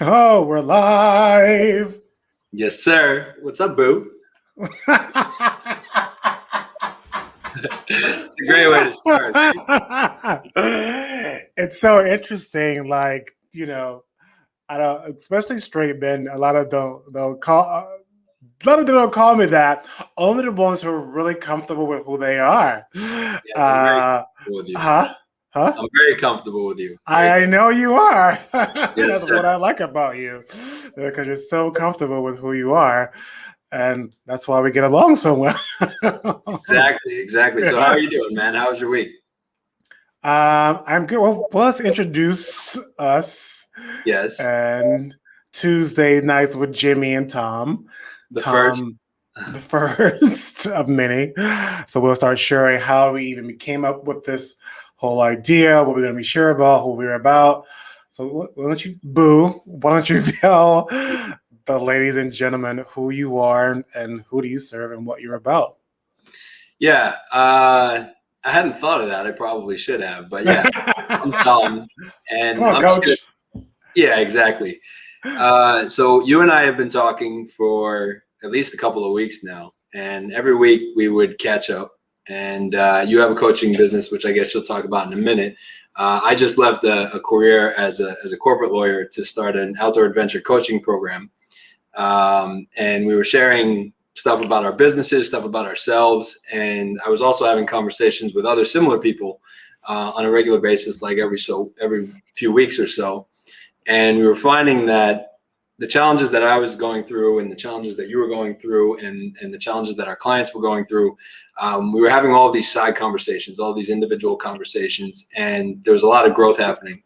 Oh, we're live. Yes, sir. What's up, boo? It's a great way to start. It's so interesting. I don't, especially straight men. A lot of don't call. A lot of them don't call me that. Only the ones who are really comfortable with who they are. Yes, I'm very comfortable with you. Huh? Huh? I'm very comfortable with you. I know you are. Yes, That's sir. what I like about you, because you're so comfortable with who you are, and that's why we get along so well. Exactly. So how are you doing, man? How was your week? I'm good. Well, let's introduce us. Yes. And Tuesday nights with Jimmy and Tom. The first. Tom, the first of many. So we'll start sharing how we even came up with this whole idea, what we're going to be sure about, who we're about. So why don't you, Boo? Why don't you tell the ladies and gentlemen who you are and who do you serve and what you're about? Yeah. I hadn't thought of that. I probably should have, but yeah, I'm Tom, Come and on, I'm just gonna. coach. Yeah, exactly. So you and I have been talking for at least a couple of weeks now, and every week we would catch up. And you have a coaching business, which I guess you'll talk about in a minute. I just left a career as a corporate lawyer to start an outdoor adventure coaching program, and we were sharing stuff about our businesses, stuff about ourselves, and I was also having conversations with other similar people on a regular basis, like every few weeks or so. And we were finding that the challenges that I was going through and the challenges that you were going through and the challenges that our clients were going through, we were having all of these side conversations, all these individual conversations, and there was a lot of growth happening.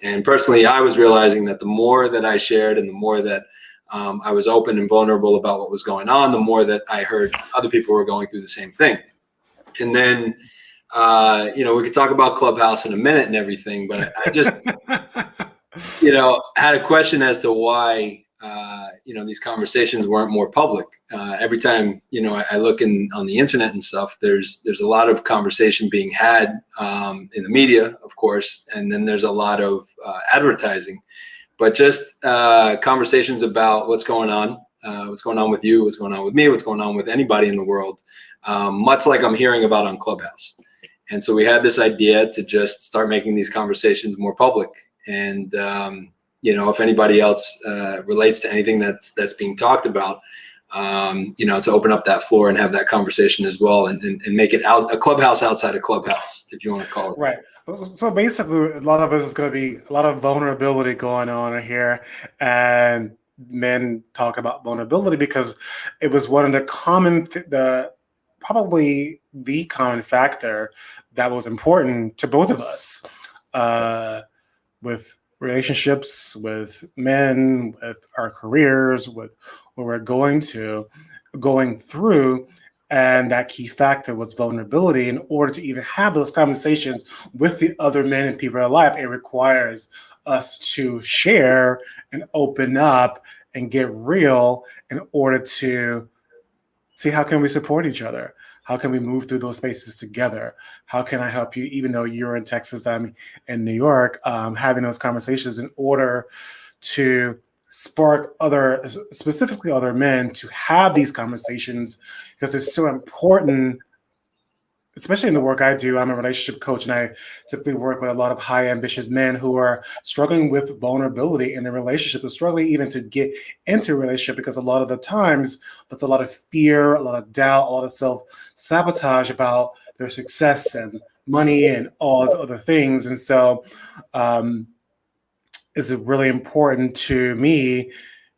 And personally, I was realizing that the more that I shared and the more that I was open and vulnerable about what was going on, the more that I heard other people were going through the same thing. And then, we could talk about Clubhouse in a minute and everything, but I just had a question as to why these conversations weren't more public. Every time I look on the internet and stuff, there's a lot of conversation being had in the media, of course, and then there's a lot of advertising, but just conversations about what's going on with you, what's going on with me, what's going on with anybody in the world, much like I'm hearing about on Clubhouse. And so we had this idea to just start making these conversations more public. And if anybody else relates to anything that's being talked about, to open up that floor and have that conversation as well, and make it a clubhouse outside of Clubhouse, if you want to call it. Right. So basically, a lot of us is going to be a lot of vulnerability going on here, and men talk about vulnerability because it was one of the probably the common factor that was important to both of us, with relationships, with men, with our careers, with what we're going through. And that key factor was vulnerability. In order to even have those conversations with the other men and people in our life, it requires us to share and open up and get real in order to see how can we support each other. How can we move through those spaces together? How can I help you, even though you're in Texas, I'm in New York, having those conversations in order to spark specifically other men to have these conversations, because it's so important, especially in the work I do. I'm a relationship coach, and I typically work with a lot of high ambitious men who are struggling with vulnerability in their relationship, and struggling even to get into a relationship, because a lot of the times there's a lot of fear, a lot of doubt, a lot of self-sabotage about their success and money and all those other things. And so it's really important to me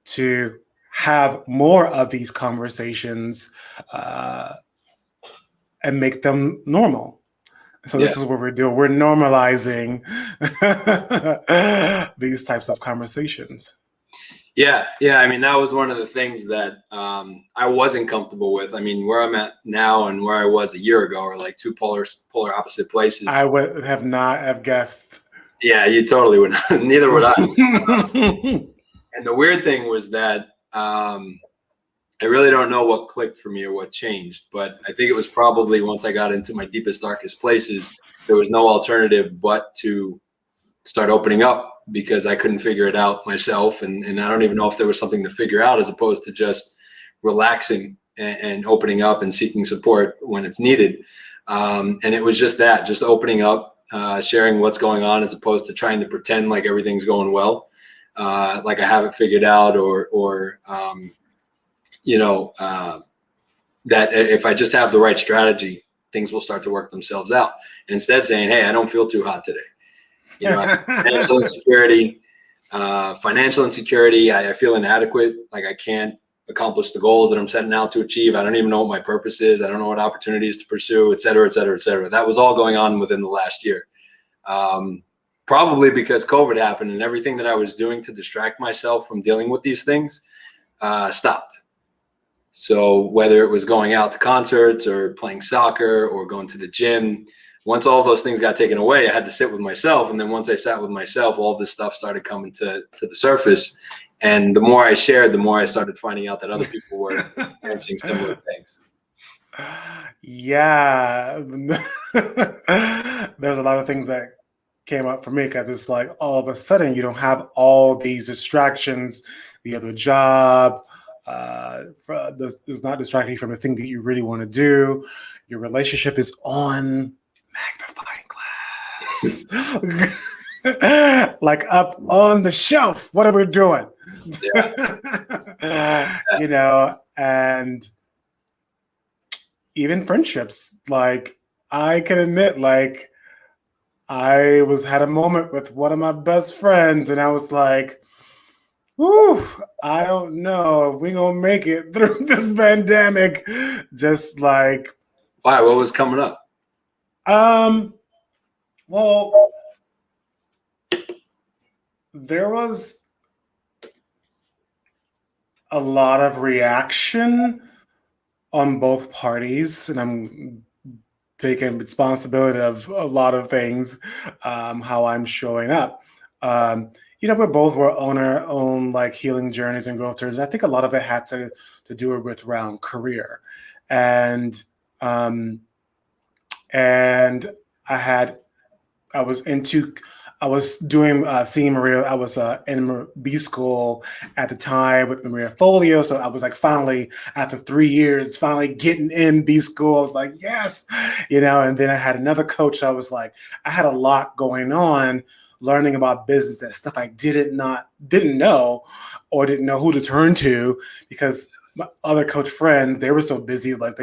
to have more of these conversations and make them normal. So this is what we're doing. We're normalizing these types of conversations. Yeah. I mean, that was one of the things that I wasn't comfortable with. I mean, where I'm at now and where I was a year ago are like two polar opposite places. I would have not have guessed. Yeah, you totally would not. Neither would I. And the weird thing was that I really don't know what clicked for me or what changed, but I think it was probably once I got into my deepest, darkest places, there was no alternative but to start opening up because I couldn't figure it out myself. And I don't even know if there was something to figure out, as opposed to just relaxing and opening up and seeking support when it's needed. And it was just opening up, sharing what's going on, as opposed to trying to pretend like everything's going well, like I have it figured out, or that if I just have the right strategy, things will start to work themselves out. And instead saying, hey, I don't feel too hot today. Financial insecurity, I feel inadequate. Like I can't accomplish the goals that I'm setting out to achieve. I don't even know what my purpose is. I don't know what opportunities to pursue, et cetera, et cetera, et cetera. That was all going on within the last year. Probably because COVID happened, and everything that I was doing to distract myself from dealing with these things stopped. So whether it was going out to concerts or playing soccer or going to the gym, once all of those things got taken away, I had to sit with myself. And then once I sat with myself, all this stuff started coming to the surface. And the more I shared, the more I started finding out that other people were experiencing similar things. Yeah. There's a lot of things that came up for me, because it's like all of a sudden you don't have all these distractions, the other job, is not distracting you from the thing that you really want to do. Your relationship is on magnifying glass. Like up on the shelf. What are we doing? Yeah. And even friendships, like I can admit, like I had a moment with one of my best friends, and I was like, whew, I don't know if we're gonna make it through this pandemic. Just like, why? What was coming up? Well, there was a lot of reaction on both parties, and I'm taking responsibility of a lot of things, how I'm showing up. We both were on our own like healing journeys and growth journeys. I think a lot of it had to do with around career, and I was doing seeing Maria. I was in B school at the time with Maria Folio, so I was like finally after 3 years, finally getting in B school. I was like, yes, And then I had another coach. I was like, I had a lot going on, learning about business, that stuff I didn't know, or didn't know who to turn to, because my other coach friends, they were so busy, like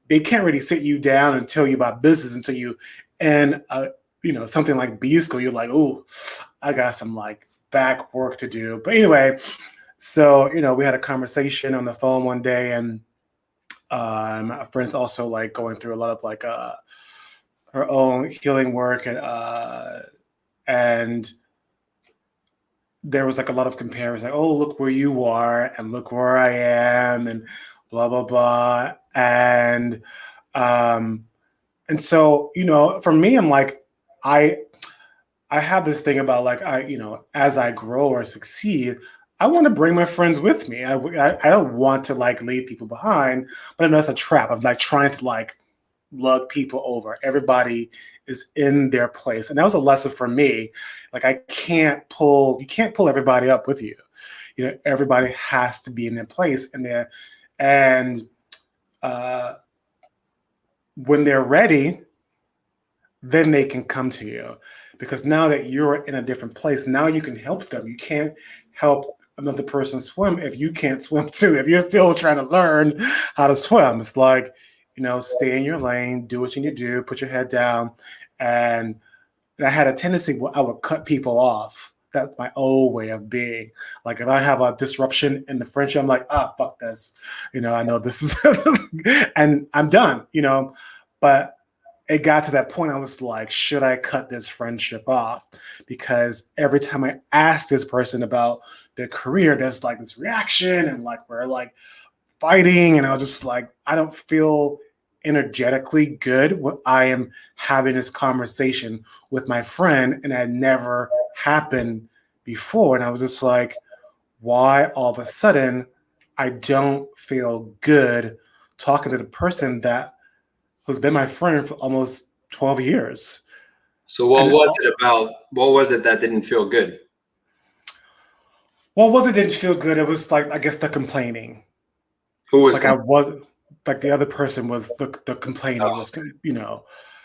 they can't really sit you down and tell you about business until you and something like B school. You're like, oh, I got some like back work to do. But anyway, so we had a conversation on the phone one day, and my friend's also like going through a lot of like her own healing work, and there was like a lot of comparison, like, oh, look where you are and look where I am, and blah blah blah, and so for me, I'm like, I have this thing about like as I grow or succeed, I want to bring my friends with me. I don't want to like leave people behind, but I know that's a trap of like trying to like lug people over. Everybody is in their place, and that was a lesson for me. Like you can't pull everybody up with you. Everybody has to be in their place, and when they're ready, then they can come to you, because now that you're in a different place, now you can help them. You can't help another person swim if you can't swim too. If you're still trying to learn how to swim, it's like, stay in your lane, do what you need to do, put your head down. And I had a tendency where I would cut people off. That's my old way of being. Like if I have a disruption in the friendship, I'm like, fuck this. I know this is, and I'm done, but it got to that point. I was like, should I cut this friendship off? Because every time I ask this person about their career, there's like this reaction, and like we're like fighting, and I was just like, I don't feel energetically good when I am having this conversation with my friend, and that never happened before. And I was just like, why all of a sudden I don't feel good talking to the person who's been my friend for almost 12 years. So what was it that didn't feel good? Well, it wasn't didn't feel good. It was like, I guess, the complaining. Who was Like I was, like the other person was the complaining oh, was,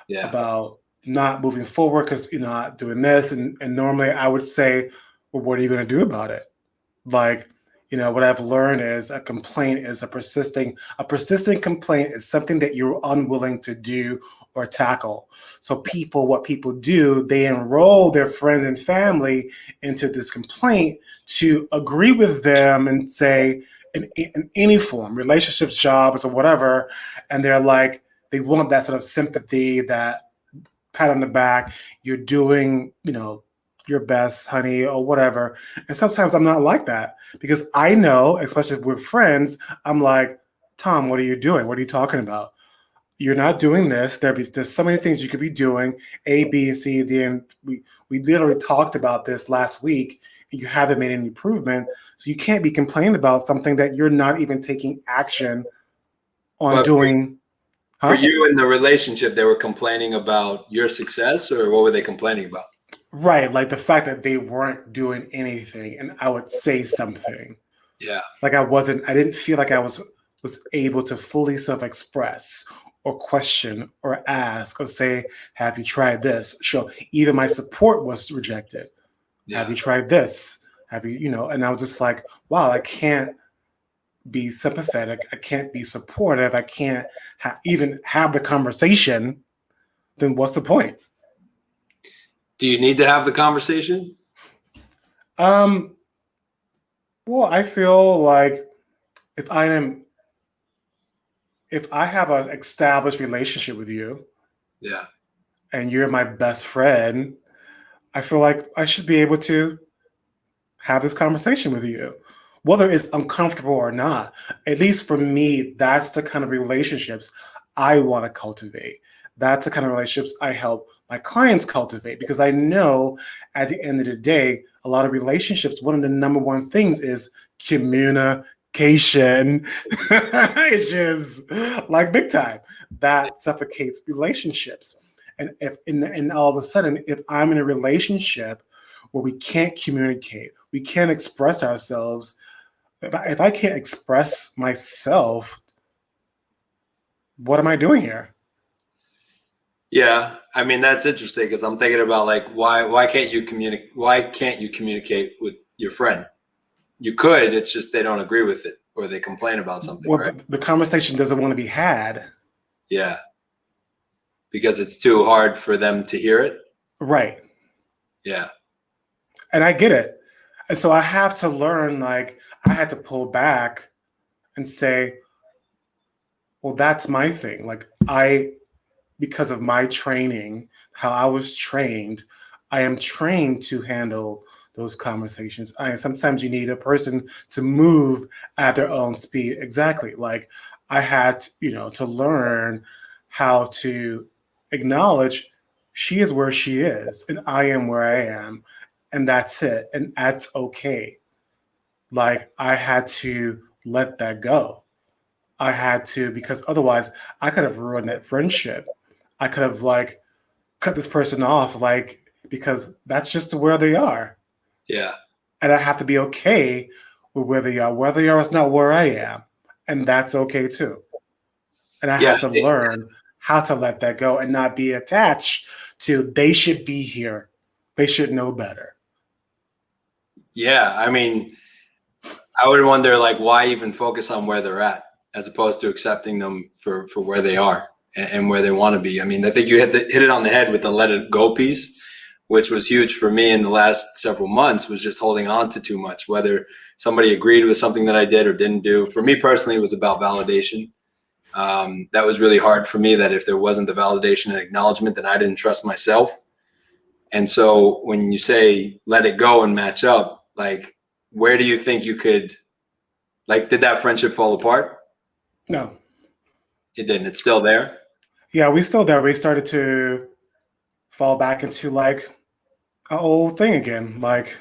yeah. about not moving forward because not doing this, and normally I would say, well, what are you going to do about it? Like, what I've learned is a complaint is a persistent complaint is something that you're unwilling to do or tackle. So what people do, they enroll their friends and family into this complaint to agree with them and say in any form, relationships, jobs, or whatever, and they're like, they want that sort of sympathy, that pat on the back, you're doing, your best, honey, or whatever. And sometimes I'm not like that because I know, especially with friends, I'm like, Tom, what are you doing? What are you talking about? You're not doing this. There's so many things you could be doing. A, B, and C, D, and we literally talked about this last week. And you haven't made any improvement, so you can't be complaining about something that you're not even taking action on But doing. for Huh? you in the relationship, they were complaining about your success, or what were they complaining about? Right, like the fact that they weren't doing anything, and I would say something. Yeah. Like I didn't feel like I was able to fully self-express or question or ask or say, have you tried this? Sure. Even my support was rejected. Have Yeah. you tried this? Have you, and I was just like, wow, I can't be sympathetic. I can't be supportive. I can't even have the conversation. Then what's the point? Do you need to have the conversation? Um, well, I feel like if I am if I have an established relationship with you Yeah. and you're my best friend, I feel like I should be able to have this conversation with you, whether it's uncomfortable or not. At least for me, that's the kind of relationships I want to cultivate. That's the kind of relationships I help my clients cultivate because I know at the end of the day, a lot of relationships, one of the number one things is communication. It's just like big time. That suffocates relationships. And and all of a sudden, if I'm in a relationship where we can't communicate, we can't express ourselves. If I can't express myself, what am I doing here? Yeah. I mean, that's interesting because I'm thinking about like why can't you communicate? Why can't you communicate with your friend? You could. It's just they don't agree with it or they complain about something, Well, right? the conversation doesn't want to be had. Yeah. Because it's too hard for them to hear it. Right. Yeah. And I get it. And so I have to learn, like, I had to pull back and say, well, that's my thing. Like, because of my training, how I was trained, I am trained to handle those conversations. Sometimes you need a person to move at their own speed. Exactly. Like I had, to learn how to acknowledge she is where she is and I am where I am. And that's it. And that's okay. Like I had to let that go. I had to, because otherwise I could have ruined that friendship. I could have like cut this person off, like, because that's just where they are. Yeah. And I have to be okay with where they are. Where they are is not where I am. And that's okay too. And I Yeah. had to learn how to let that go and not be attached to they should be here. They should know better. Yeah. I mean, I would wonder like why even focus on where they're at as opposed to accepting them for where they are and where they want to be. I mean, I think you hit it on the head with the let it go piece, which was huge for me in the last several months, was just holding on to too much, whether somebody agreed with something that I did or didn't do. For me personally, it was about validation. That was really hard for me, that if there wasn't the validation and acknowledgement, then I didn't trust myself. And so when you say let it go and match up, like, where do you think you could, like, did that friendship fall apart? No. It didn't. It's still there. Yeah, we still there. We started to fall back into like an old thing again. Like,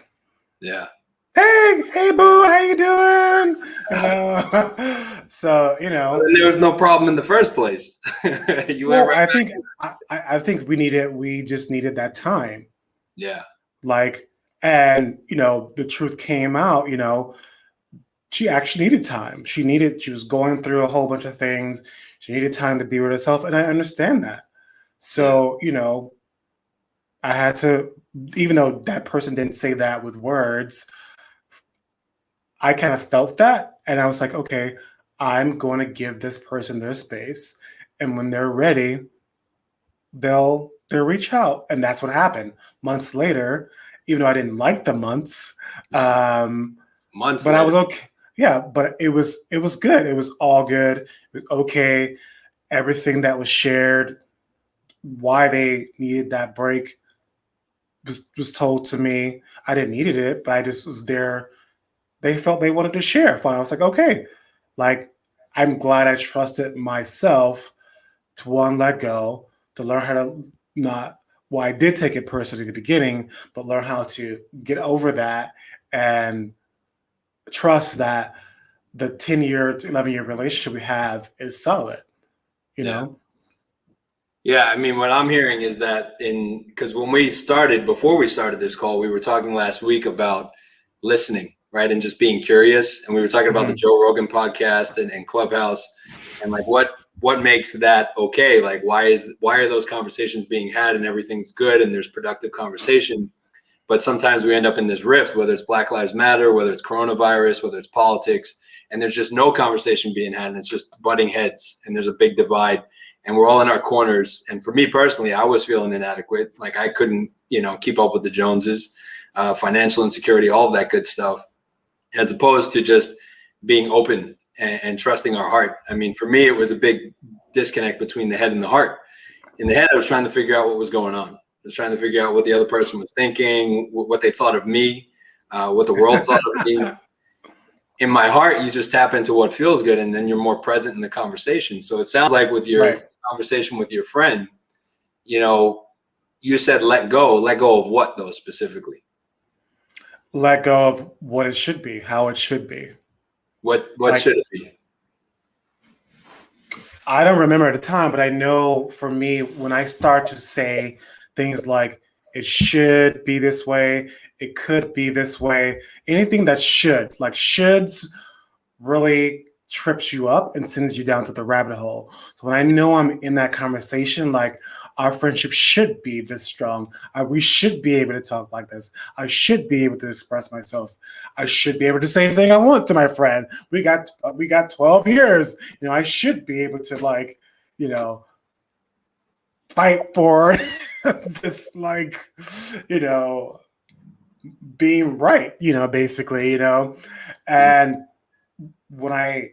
Yeah. hey, boo, how you doing? You know. So, And there was no problem in the first place. You went well, right I back. think I think we just needed that time. Yeah. Like And, the truth came out, she actually needed time. She was going through a whole bunch of things. She needed time to be with herself. And I understand that. Yeah. So, I had to, even though that person didn't say that with words, I kind of felt that. And I was like, okay, I'm going to give this person their space. And when they're ready, they'll reach out. And that's what happened. Months later, even though I didn't like the months, Months but I later. was okay. Yeah, but it was good. It was all good. It was okay. Everything that was shared, why they needed that break was told to me. I didn't needed it, but I just was there. They felt they wanted to share. Fine. I was like, okay. Like, I'm glad I trusted myself to one, let go, to learn how to not, well, I did take it personally at the beginning, but learn how to get over that and trust that the 10-year to 11-year relationship we have is solid, you Yeah. know? Yeah, I mean, what I'm hearing is that because before we started this call, we were talking last week about listening, right? And just being curious. And we were talking about the Mhm. Joe Rogan podcast and Clubhouse and like what makes that okay? Like why are those conversations being had and everything's good and there's productive conversation? But sometimes we end up in this rift, whether it's Black Lives Matter, whether it's coronavirus, whether it's politics, and there's just no conversation being had, and it's just butting heads, and there's a big divide, and we're all in our corners. And for me personally, I was feeling inadequate, like I couldn't, keep up with the Joneses, financial insecurity, all of that good stuff, as opposed to just being open and trusting our heart. I mean, for me, it was a big disconnect between the head and the heart. In the head, I was trying to figure out what was going on. I was trying to figure out what the other person was thinking, what they thought of me, what the world thought of me. In my heart, you just tap into what feels good, and then you're more present in the conversation. So it sounds like with your Right. conversation with your friend, you said let go. Let go of what, though, specifically? Let go of what it should be, how it should be. What Like, should it be? I don't remember at the time, but I know for me, when I start to say things like, it should be this way, it could be this way, anything that should, like shoulds, really trips you up and sends you down to the rabbit hole. So when I know I'm in that conversation, like our friendship should be this strong, we should be able to talk like this. I should be able to express myself. I should be able to say anything I want to my friend. We got 12 years. I should be able to you know, fight for this you know, being right. Basically. And when I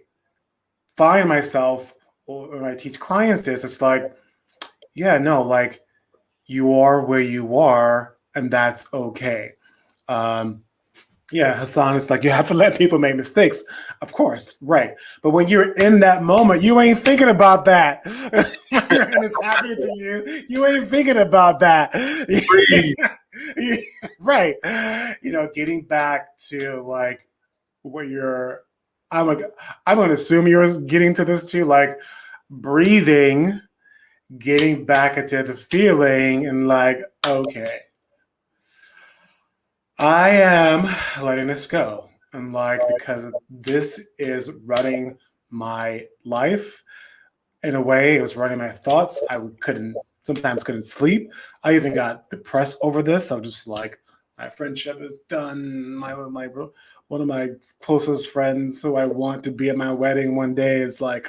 find myself or when I teach clients this, it's like, yeah, no, like you are where you are, and that's okay. Um, yeah, Hassan, it's like you have to let people make mistakes, of course, right? But when you're in that moment, you ain't thinking about that. And it's happening to you, you ain't thinking about that. Breathe. Right? Getting back to like what you're. I'm like, I'm gonna assume you're getting to this too, like breathing, getting back into the feeling, and like, okay, I am letting this go. And like, because this is running my life in a way, it was running my thoughts. Sometimes couldn't sleep. I even got depressed over this. I'm just like, my friendship is done. One of my closest friends who I want to be at my wedding one day is like,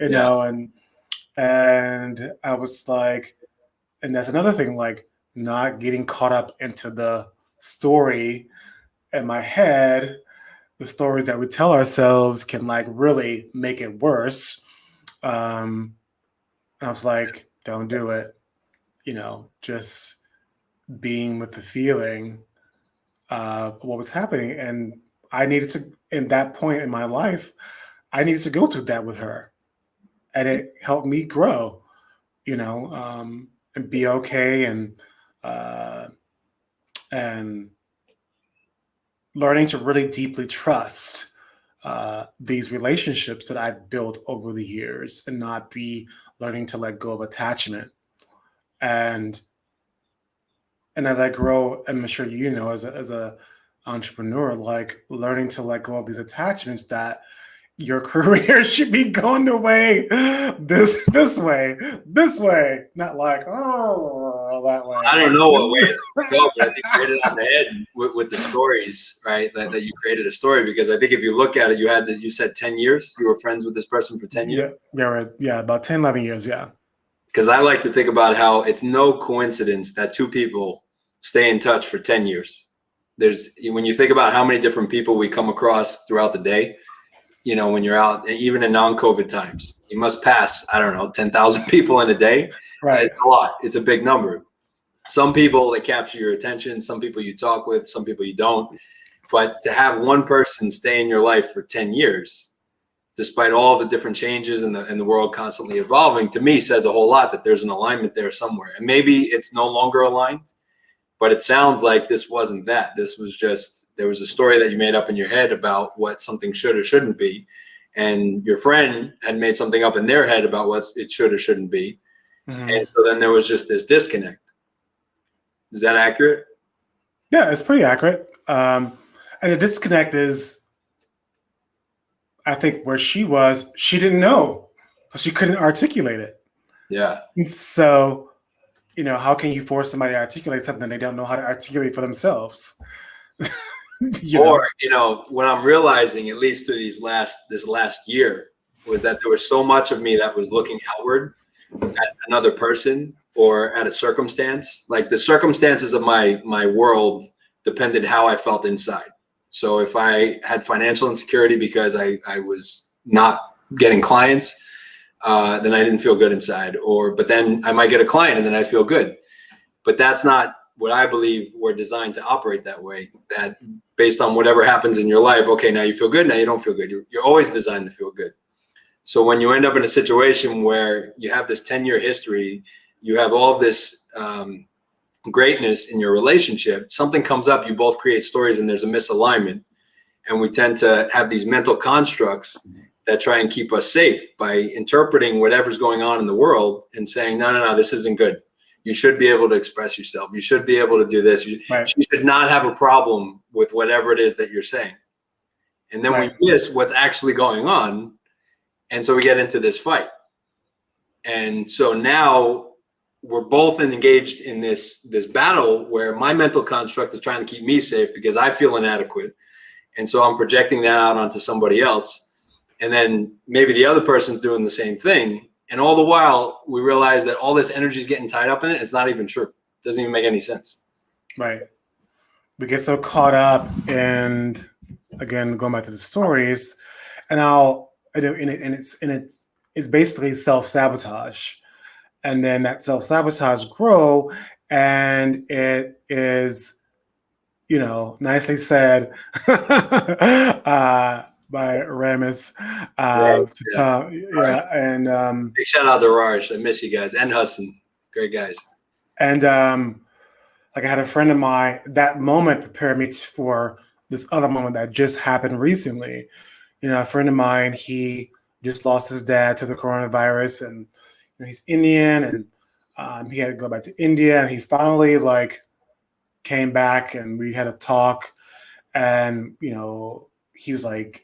Yeah. and I was like, and that's another thing, like not getting caught up into the story in my head. The stories that we tell ourselves can like really make it worse. I was like, don't do it. Just being with the feeling of what was happening. And I needed to, in that point in my life, I needed to go through that with her. And it helped me grow, and be okay uh, and learning to really deeply trust these relationships that I've built over the years and not be learning to let go of attachment. And And as I grow, I'm sure you know, as a entrepreneur, like learning to let go of these attachments that your career should be going the way this way, not like that I don't know what way way. it's going to go, but I think you hit it on the head with the stories, right? That you created a story, because I think if you look at it, you said 10 years. You were friends with this person for 10 years. Yeah, yeah, right. Yeah, about 10, 11 years. Yeah. Because I like to think about how it's no coincidence that two people stay in touch for 10 years. When you think about how many different people we come across throughout the day, when you're out, even in non-COVID times, you must pass, I don't know, 10,000 people in a day. Right. It's a lot. It's a big number. Some people, they capture your attention. Some people you talk with, some people you don't. But to have one person stay in your life for 10 years, despite all the different changes and the world constantly evolving, to me says a whole lot that there's an alignment there somewhere. And maybe it's no longer aligned, but it sounds like this wasn't that. This was just, there was a story that you made up in your head about what something should or shouldn't be. And your friend had made something up in their head about what it should or shouldn't be. Mm-hmm. And so then there was just this disconnect. Is that accurate? Yeah, it's pretty accurate. And the disconnect is, I think, where she was, she didn't know, but she couldn't articulate it. Yeah. So, how can you force somebody to articulate something they don't know how to articulate for themselves? What I'm realizing, at least through this last year, was that there was so much of me that was looking outward at another person or at a circumstance. Like the circumstances of my world depended how I felt inside. So if I had financial insecurity because I was not getting clients, then I didn't feel good inside. But then I might get a client and then I feel good. But that's not what I believe we're designed to operate that way. That based on whatever happens in your life, okay, now you feel good, now you don't feel good. You're always designed to feel good. So when you end up in a situation where you have this 10-year history, you have all this greatness in your relationship, something comes up, you both create stories and there's a misalignment. And we tend to have these mental constructs that try and keep us safe by interpreting whatever's going on in the world and saying, no, this isn't good. You should be able to express yourself. You should be able to do this. Right. You should not have a problem with whatever it is that you're saying. And then Right. we miss what's actually going on. And so we get into this fight. And so now we're both engaged in this battle where my mental construct is trying to keep me safe because I feel inadequate. And so I'm projecting that out onto somebody else. And then maybe the other person's doing the same thing. And all the while, we realize that all this energy is getting tied up in it. It's not even true. It doesn't even make any sense. Right. We get so caught up, and again, going back to the stories, it's basically self-sabotage, and then that self-sabotage grow, and it is, nicely said by Ramis to Tom. Yeah, and big shout out to Raj. I miss you guys, and Hudson, great guys. And like I had a friend of mine, that moment prepared me for this other moment that just happened recently. A friend of mine, he just lost his dad to the coronavirus, and he's Indian, and he had to go back to India, and he finally came back, and we had a talk, and he was like,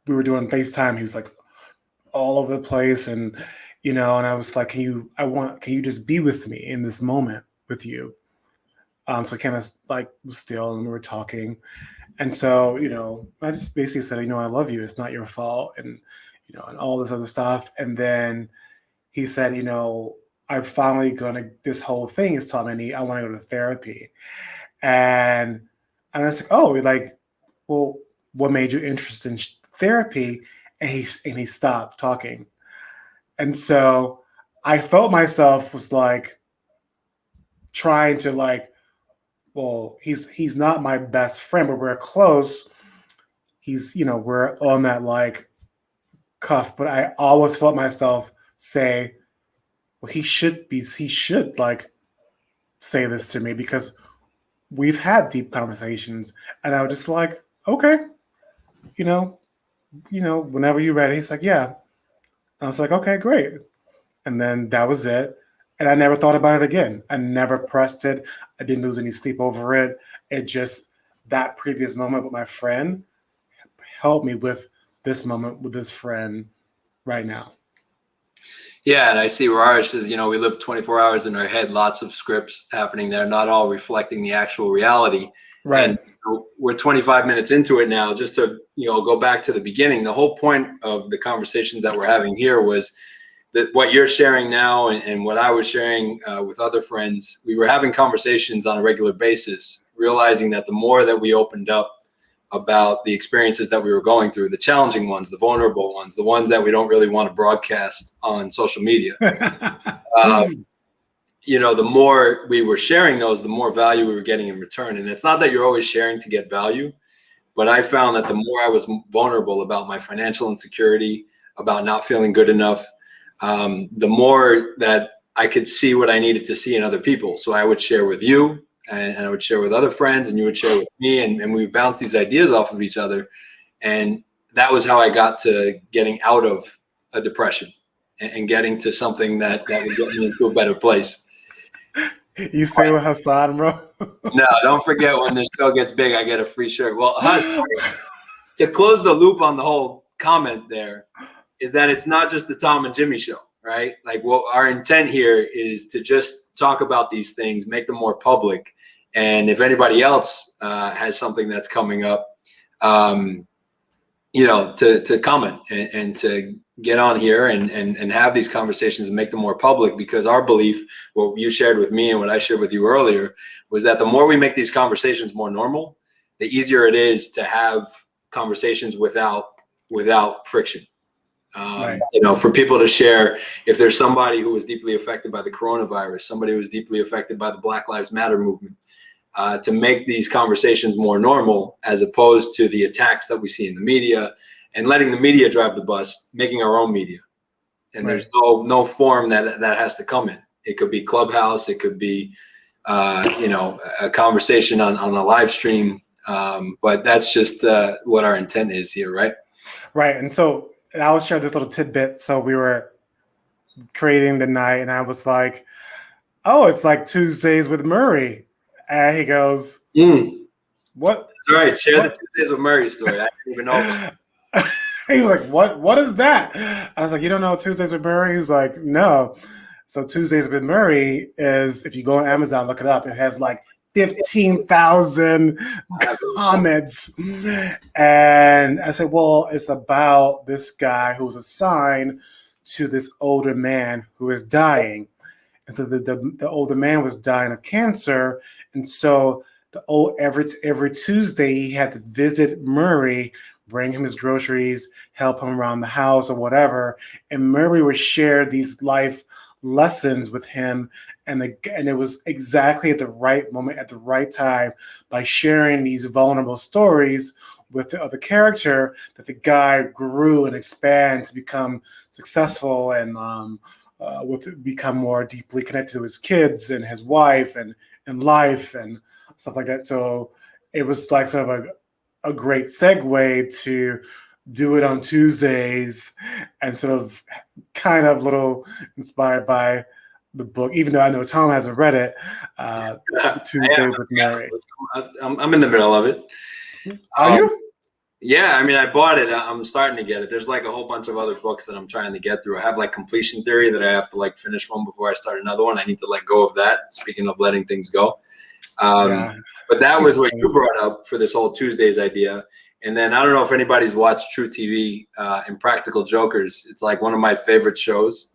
we were doing FaceTime. He was like all over the place, and and I was like, can you just be with me in this moment with you? So I kind of was still, and we were talking, and so I just basically said, I love you. It's not your fault, and and all this other stuff. And then he said, I'm finally gonna. This whole thing is telling me I want to go to therapy, and I was like, oh, well, what made you interested in therapy? And he stopped talking, and so I felt myself was trying to well, he's not my best friend, but we're close. He's we're on that cuff, but I always felt myself say, well, he should say this to me because we've had deep conversations, and I was just like, okay, whenever you're ready. He's like, yeah. I was like, okay, great. And then that was it. And I never thought about it again. I never pressed it. I didn't lose any sleep over it. It just, that previous moment with my friend helped me with this moment with this friend right now. Yeah, and I see where ours says, we live 24 hours in our head, lots of scripts happening there, not all reflecting the actual reality. Right. And we're 25 minutes into it now. Just to go back to the beginning, the whole point of the conversations that we're having here was that what you're sharing now and what I was sharing with other friends, we were having conversations on a regular basis, realizing that the more that we opened up about the experiences that we were going through, the challenging ones, the vulnerable ones, the ones that we don't really want to broadcast on social media. The more we were sharing those, the more value we were getting in return. And it's not that you're always sharing to get value, but I found that the more I was vulnerable about my financial insecurity, about not feeling good enough, the more that I could see what I needed to see in other people. So I would share with you, and I would share with other friends, and you would share with me, and we would bounce these ideas off of each other. And that was how I got to getting out of a depression and getting to something that would get me into a better place. You say with Hassan, bro? No, don't forget, when the show gets big, I get a free shirt. Well, to close the loop on the whole comment there, is that it's not just the Tom and Jimmy show, right? Like, what our intent here is to just talk about these things, make them more public. And if anybody else has something that's coming up, to comment and to get on here and have these conversations and make them more public, because our belief, what you shared with me and what I shared with you earlier, was that the more we make these conversations more normal, the easier it is to have conversations without friction. Right. For people to share, if there's somebody who was deeply affected by the coronavirus, somebody who was deeply affected by the Black Lives Matter movement, to make these conversations more normal, as opposed to the attacks that we see in the media and letting the media drive the bus, making our own media. And Right. there's no form that has to come in. It could be Clubhouse. It could be, a conversation on the live stream. But that's just what our intent is here, right? Right. And so I will share this little tidbit. So we were creating the night, and I was like, "Oh, it's like Tuesdays with Murray," and he goes, "What?" All right, share the Tuesdays with Murray story. I didn't even know about it. He was like, "What is that?" I was like, "You don't know Tuesdays with Murray?" He was like, "No." So Tuesdays with Murray is, if you go on Amazon, look it up. It has like 15,000 comments. And I said, well, it's about this guy who was assigned to this older man who is dying. And so the older man was dying of cancer. And so every Tuesday he had to visit Murray, bring him his groceries, help him around the house or whatever. And Murray would share these life lessons with him, and it was exactly at the right moment, at the right time, by sharing these vulnerable stories with the other character, that the guy grew and expanded to become successful and become more deeply connected to his kids and his wife and life and stuff like that. So it was like sort of a great segue to do it on Tuesdays, and sort of kind of little inspired by the book, even though I know Tom hasn't read it, Tuesday with Mary. I'm in the middle of it. Are you? Yeah, I mean, I bought it. I'm starting to get it. There's like a whole bunch of other books that I'm trying to get through. I have like completion theory that I have to like finish one before I start another one. I need to let go of that. Speaking of letting things go. But that was what you brought up for this whole Tuesdays idea. And then I don't know if anybody's watched True TV and Practical Jokers. It's like one of my favorite shows.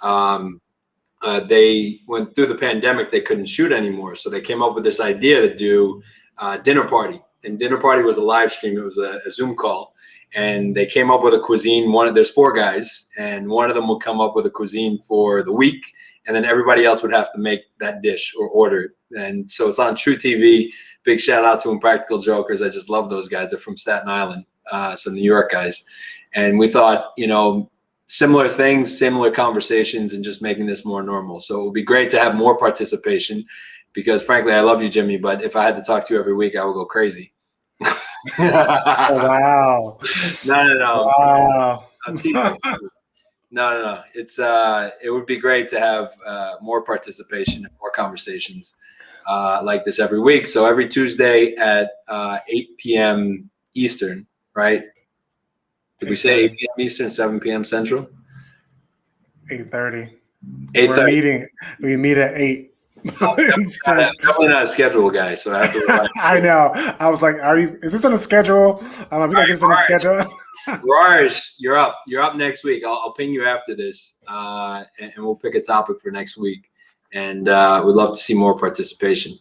They went through the pandemic, they couldn't shoot anymore. So they came up with this idea to do Dinner Party. And Dinner Party was a live stream. It was a Zoom call. And they came up with a cuisine. There's 4 guys, and one of them would come up with a cuisine for the week. And then everybody else would have to make that dish or order it. And so it's on True TV. Big shout out to Impractical Jokers. I just love those guys. They're from Staten Island, some New York guys. And we thought, similar things, similar conversations, and just making this more normal. So it would be great to have more participation, because frankly, I love you, Jimmy, but if I had to talk to you every week, I would go crazy. Oh, wow. No. Wow. No. It's it would be great to have more participation and more conversations like this every week. So every Tuesday at 8 p.m. Eastern, right? Did we say 8 p.m. Eastern, 7 p.m. Central? 8:30. 8:30. We meet at 8 Eastern. Definitely not a schedule guy, so I have to rely. I know. I was like, is this on the schedule? I'm like, we gotta get this on the schedule. Raj, you're up. You're up next week. I'll ping you after this, and we'll pick a topic for next week. And we'd love to see more participation.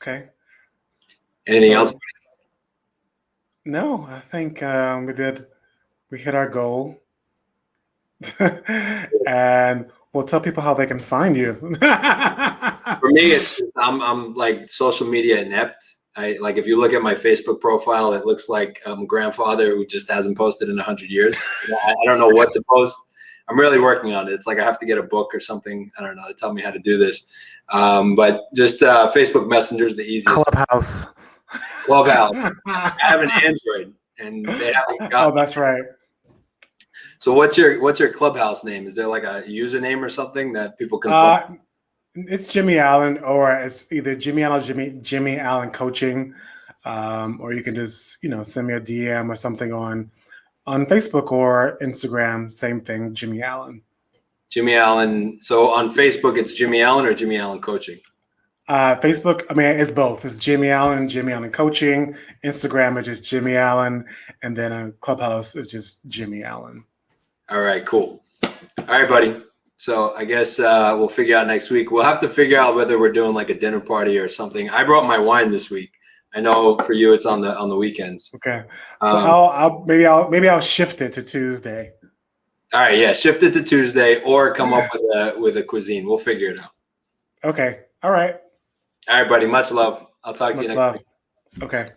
Okay. Anything else? No, I think we hit our goal. And we'll tell people how they can find you. For me, it's I'm like social media inept. I like if you look at my Facebook profile, it looks like I'm a grandfather who just hasn't posted in 100 years. I don't know what to post. I'm really working on it. It's like I have to get a book or something. I don't know to tell me how to do this. But just Facebook Messenger is the easiest. Clubhouse. I have an Android, and they haven't got. Oh, that's right. So what's your Clubhouse name? Is there like a username or something that people can find? It's Jimmy Allen, or it's either Jimmy Allen or Jimmy Allen Coaching, or you can just send me a DM or something on Facebook or Instagram. Same thing, Jimmy Allen. Jimmy Allen. So on Facebook, it's Jimmy Allen or Jimmy Allen Coaching. Facebook, I mean, it's both. It's Jimmy Allen Coaching. Instagram is just Jimmy Allen, and then Clubhouse is just Jimmy Allen. All right, cool. All right, buddy. So I guess we'll figure out next week. We'll have to figure out whether we're doing like a dinner party or something. I brought my wine this week. I know for you it's on the weekends. Okay. So maybe I'll shift it to Tuesday. All right, yeah, shift it to Tuesday or come up with a cuisine. We'll figure it out. Okay. All right. All right, buddy. Much love. I'll talk to you next week. Okay.